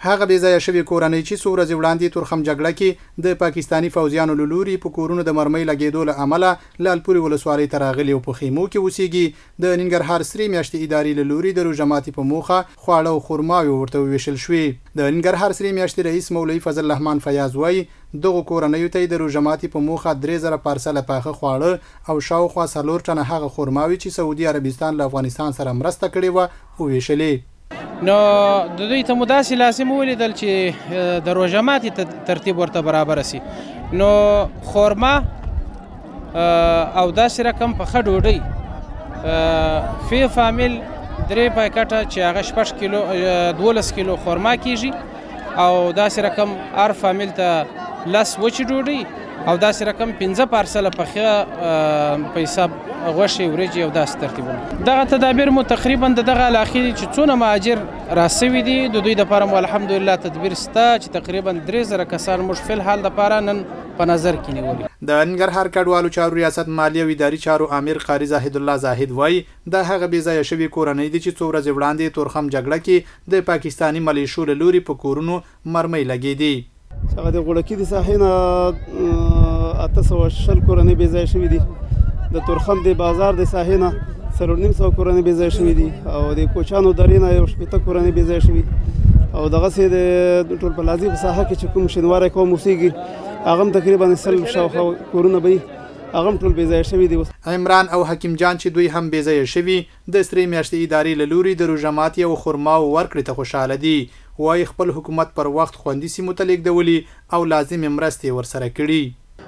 هغه بې ځایه شوې کورنۍ چې څو ورځې وړاندې تورخم جګړه کې د پاکستاني فوجیانو له لوري په کورونو د مرمۍ لګېدو له امله لالپورې ولسوالۍ ته راغلي او په خیمو کې اوسېږي. د ننګرهار سرې میاشتې ادارې له لوري د روژه ماتي په موخه خواړه او خرماوې ورته وویشل شوې. د ننګرهار سرې میاشتې رئیس مولوي فضل الرحمن فیاض وایي دغو کورنیو ته د روژه ماتي په موخه 3000 پارسله پاخه خواړه او شاوخوا 4 ټنه هغه خرماوې چې سعودي عربستان له افغانستان سره مرسته کړې وه وویشلې. نو د دوی ته مو داسې لازم ولیدل چې د روژه ماتي ترتیب ورته برابر سي. نو خرما او داسې رقم پخه ډوډۍ فی فامیل 3 پاکټه چې هغه 6 کیلو 12 کیلو خرما کیږي او داسې رقم هر فامیل ته 10 وچې ډوډۍ او داسې رقم 15 پارسله پخه په حساب غوښې وریجې او داسې ترتیبونه. دغه تدابیر مو تقریبا دغه علاقې چې څونه مهاجر راسوي دي د دوی دپاره مو الحمدلله تدبیر شته چې تقریبا 3000 کسان موږ فی الحال دپاره نن په نظر کې نیولي. د ننګرهار کډوالو چارو ریاست مالیه او اداري چارو امیر قاری زاهد الله زاهد وایي دا هغه بې ځایه شوي کورنۍ دي چې څو ورځې وړاندې تورخم جګړه کې د پاکستاني ملیشو له لوري په کورونو مرمۍ لګېدي. هغه د غوړکي د ساحې نه 820 کورنۍ بې ځایه شوي دي. د تورخم د بازار د ساحې نه 350 کورنۍ بې ځایه شوي دي او د کوچانو درې نه 1 کورنۍ بې ځایه شوي او دغسې د ټول پلازي په ساحه کې چې کوم شینواری قوم اوسېږي هغه هم تقریبا 100 شاوخوا کورونه به هغه هم ټول بې ځایه شوي دي. عمران او حکیم جان چې دوی هم بې ځایه شوي د سرې میاشتې ادارې له لوري د روژه ماتي او خرماو ورکړې ته خوشحاله دي. وایي خپل حکومت پر وخت خوندي سیمو ته لیږدولي او لازمې مرستې ورسره کړي.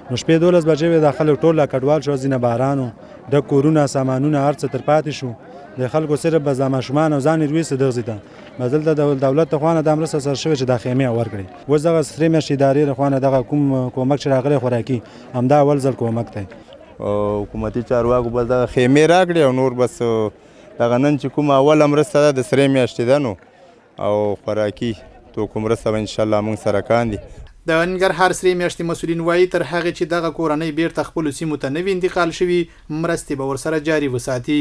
نو شپې 12 بجې وې د خلکو ټول کډوال شو ځینې بارانو د کورونه سامانونه هر څه تر پاتې شو. د خلکو صرف به د ماشومان او ځان روي څه دغزي ده بدل د دولت ته خوانه د مرسته سره شوی چې د خیمې ورکړي. اوس دغه سرې میاشتې ادارې خوانه دغه کوم کومک چې راغلی خوراکي همدا اول ځل کومک دی. حکومتي چارواکو بس دغه خیمې راکړي او نور بس دغه نن چې کومه اوله مرسته ده د سرې میاشتې ده نو او خوراکي توکو مرسته به انشاءالله موږ سره کاندي. د ننګرهار سرې میاشتې مسؤلین وایي تر هغې چې دغه کورنۍ بیرته خپلو سیمو ته نه وي انتقال شوي مرستې به ورسره جاري وساتي.